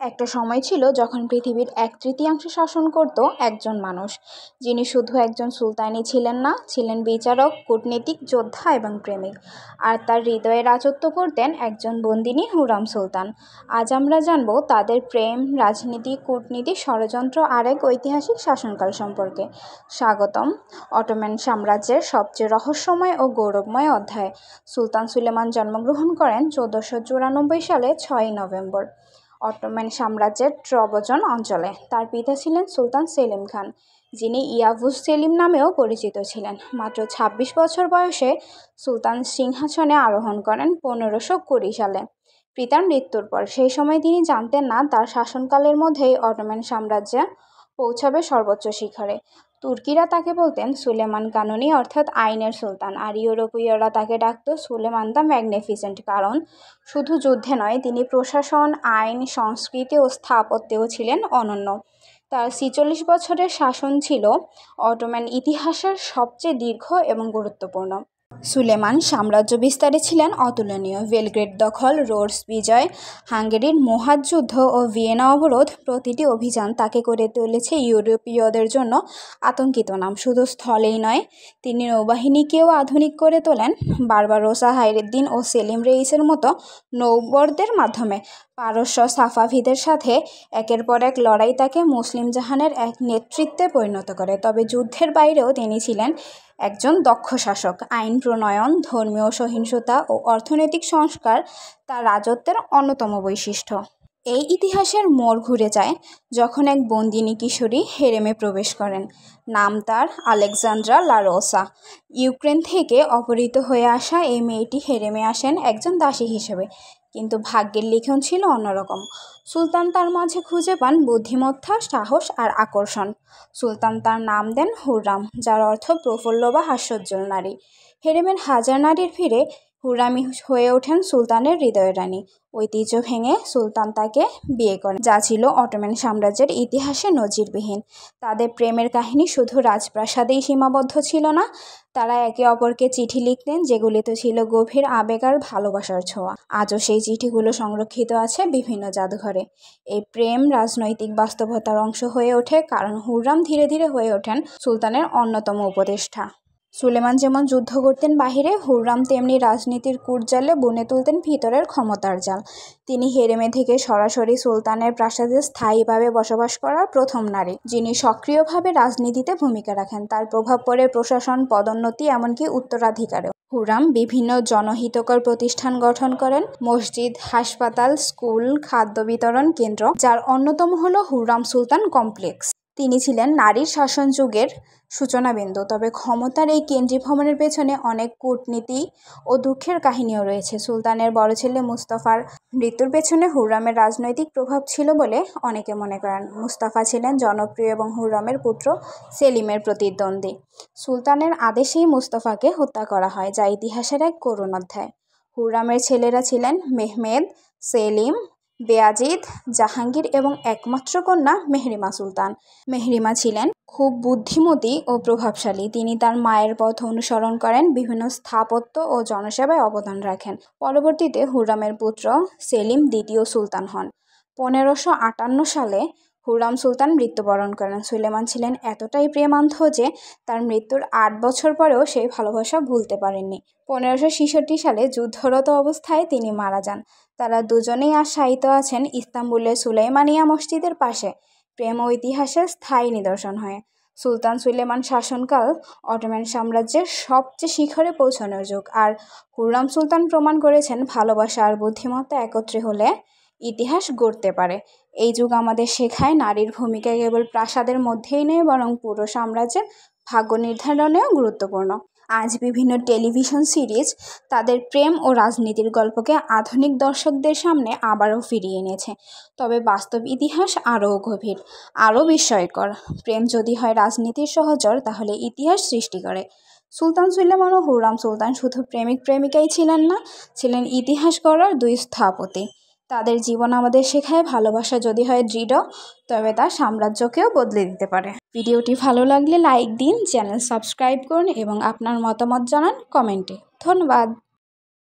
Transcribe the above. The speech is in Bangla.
একটা সময় ছিল যখন পৃথিবীর 1/3 শাসন করত একজন মানুষ, যিনি শুধু একজন সুলতানই ছিলেন না, ছিলেন বিচারক, কূটনীতিক, যোদ্ধা এবং প্রেমিক। আর তার হৃদয়ে রাজত্ব করতেন একজন বন্দিনী হুরাম সুলতান। আজ আমরা জানব তাদের প্রেম, রাজনীতি, কূটনীতি, ষড়যন্ত্র আর এক ঐতিহাসিক শাসনকাল সম্পর্কে। স্বাগতম অটোমান সাম্রাজ্যের সবচেয়ে রহস্যময় ও গৌরবময় অধ্যায়। সুলতান সুলেমান জন্মগ্রহণ করেন 1494 সালে 6ই নভেম্বর অটোমান সাম্রাজ্যের ট্রবজন অঞ্চলে। তার পিতা ছিলেন সুলতান সেলিম খান, যিনি ইয়াভুজ সেলিম নামেও পরিচিত ছিলেন। মাত্র 26 বছর বয়সে সুলতান সিংহাসনে আরোহণ করেন 1520 সালে পিতার মৃত্যুর পর। সেই সময় তিনি জানতেন না তার শাসনকালের মধ্যেই অটোমান সাম্রাজ্য পৌঁছাবে সর্বোচ্চ শিখরে। তুর্কিরা তাকে বলতেন সুলেমান কানুনি, অর্থাৎ আইনের সুলতান, আর ইউরোপীয়রা তাকে ডাকত সুলেমান দ্য ম্যাগনিফিসেন্ট, কারণ শুধু যুদ্ধে নয়, তিনি প্রশাসন, আইন, সংস্কৃতি ও স্থাপত্যেও ছিলেন অনন্য। তার 46 বছরের শাসন ছিল অটোমান ইতিহাসের সবচেয়ে দীর্ঘ এবং গুরুত্বপূর্ণ। সুলেমান সাম্রাজ্য বিস্তারে ছিলেন অতুলনীয়। বেলগ্রেড দখল, রোডস বিজয়, হাঙ্গেরির মোহাজ যুদ্ধ ও ভিয়েনা অবরোধ, প্রতিটি অভিযান তাকে করে তুলেছে ইউরোপীয়দের জন্য আতঙ্কিত নাম। শুধু স্থলেই নয়, তিনি নৌবাহিনীকেও আধুনিক করে তোলেন বারবারোসা, হায়রেদ্দিন ও সেলিম রেইসের মতো নৌবরদের মাধ্যমে। পারস্য সাফাভিদের সাথে একের পর এক লড়াই তাকে মুসলিম জাহানের এক নেতৃত্বে পরিণত করে। তবে যুদ্ধের বাইরেও তিনি ছিলেন একজন দক্ষ শাসক। আইন প্রণয়ন, ধর্মীয় সহিংসতা ও অর্থনৈতিক সংস্কার তার রাজত্বের অন্যতম বৈশিষ্ট্য। এই ইতিহাসের মোড় ঘুরে যায় যখন এক বন্দিনী কিশোরী হেরেমে প্রবেশ করেন। নাম তার আলেকজান্দ্রা লারোসা। ইউক্রেন থেকে অপহৃত হয়ে আসা এই মেয়েটি হেরেমে আসেন একজন দাসী হিসেবে, কিন্তু ভাগ্যের লিখন ছিল অন্যরকম। সুলতান তার মাঝে খুঁজে পান বুদ্ধিমত্তা, সাহস আর আকর্ষণ। সুলতান তার নাম দেন হুররাম, যার অর্থ প্রফুল্ল বা হাস্যোজ্জ্বল নারী। হেরেমের হাজার নারীর ভিড়ে হুররামই হয়ে ওঠেন সুলতানের হৃদয়ের রানী। ঐতিহ্য ভেঙে সুলতান তাকে বিয়ে করেন, যা ছিল অটোমান সাম্রাজ্যের ইতিহাসে নজিরবিহীন। তাদের প্রেমের কাহিনী শুধু রাজপ্রাসাদেই সীমাবদ্ধ ছিল না, তারা একে অপরকে চিঠি লিখতেন, যেগুলিতে ছিল গভীর আবেগ আর ভালোবাসার ছোঁয়া। আজও সেই চিঠিগুলো সংরক্ষিত আছে বিভিন্ন জাদুঘরে। এই প্রেম রাজনৈতিক বাস্তবতার অংশ হয়ে ওঠে, কারণ হুররাম ধীরে ধীরে হয়ে ওঠেন সুলতানের অন্যতম উপদেষ্টা। সুলেমান যেমন যুদ্ধ করতেন বাহিরে, হুররাম তেমনি রাজনীতির কূটজালে বুনে তুলতেন ভিতরের ক্ষমতার জাল। তিনি হেরেমে থেকে সরাসরি সুলতানের প্রাসাদে স্থায়ীভাবে বসবাস করার প্রথম নারী, যিনি সক্রিয়ভাবে রাজনীতিতে ভূমিকা রাখেন। তার প্রভাব পড়ে প্রশাসন, পদোন্নতি, এমনকি উত্তরাধিকারেও। হুররাম বিভিন্ন জনহিতকর প্রতিষ্ঠান গঠন করেন, মসজিদ, হাসপাতাল, স্কুল, খাদ্য বিতরণ কেন্দ্র, যার অন্যতম হলো হুররাম সুলতান কমপ্লেক্স। তিনি ছিলেন নারীর শাসন যুগের সূচনাবিন্দু। তবে ক্ষমতার এই কেন্দ্রীভবনের পেছনে অনেক কূটনীতি ও দুঃখের কাহিনীও রয়েছে। সুলতানের বড় ছেলে মুস্তাফার মৃত্যুর পেছনে হুররামের রাজনৈতিক প্রভাব ছিল বলে অনেকে মনে করেন। মুস্তাফা ছিলেন জনপ্রিয় এবং হুররামের পুত্র সেলিমের প্রতিদ্বন্দ্বী। সুলতানের আদেশেই মুস্তাফাকে হত্যা করা হয়, যা ইতিহাসের এক করুণ অধ্যায়। হুররামের ছেলেরা ছিলেন মেহমেদ, সেলিম, বেয়াজিদ, জাহাঙ্গীর এবং একমাত্র কন্যা মেহরিমা সুলতান। মেহরিমা ছিলেন খুব বুদ্ধিমতী ও প্রভাবশালী। তিনি তার মায়ের পথ অনুসরণ করেন, বিভিন্ন স্থাপত্য ও জনসেবায় অবদান রাখেন। পরবর্তীতে হুররামের পুত্র সেলিম দ্বিতীয় সুলতান হন। 1558 সালে হুররাম সুলতান মৃত্যুবরণ করেন। সুলেমান ছিলেন এতটাই প্রেমান্ধ যে তার মৃত্যুর 8 বছর পরেও সেই ভালোবাসা ভুলতে পারেননি। 1566 সালে যুদ্ধরত অবস্থায় তিনি মারা যান। তারা দুজনেই আজ শায়িত আছেন ইস্তাম্বুলের সুলাইমানিয়া মসজিদের পাশে, প্রেম ও ইতিহাসের স্থায়ী নিদর্শন হয়ে। সুলতান সুলেমান শাসনকাল অটোমান সাম্রাজ্যের সবচেয়ে শিখরে পৌঁছানোর যুগ, আর হুররাম সুলতান প্রমাণ করেছেন ভালোবাসা আর বুদ্ধিমত্তা একত্রে হলে ইতিহাস গড়তে পারে। এই যুগ আমাদের শেখায় নারীর ভূমিকা কেবল প্রাসাদের মধ্যেই নয়, বরং পুরো সাম্রাজ্যের ভাগ্য নির্ধারণেও গুরুত্বপূর্ণ। আজ বিভিন্ন টেলিভিশন সিরিজ তাদের প্রেম ও রাজনীতির গল্পকে আধুনিক দর্শকদের সামনে আবারও ফিরিয়ে এনেছে। তবে বাস্তব ইতিহাস আরও গভীর, আরও বিস্ময়কর। প্রেম যদি হয় রাজনীতির সহচর, তাহলে ইতিহাস সৃষ্টি করে। সুলতান সুলেমান ও হুররাম সুলতান শুধু প্রেমিক প্রেমিকাই ছিলেন না, ছিলেন ইতিহাস গড়ার দুই স্থপতি। তাদের জীবন আমাদের শেখায় ভালোবাসা যদি হয় দৃঢ়, তবে তা সাম্রাজ্যকেও বদলে দিতে পারে। ভিডিওটি ভালো লাগলে লাইক দিন, চ্যানেল সাবস্ক্রাইব করুন এবং আপনার মতামত জানান কমেন্টে। ধন্যবাদ।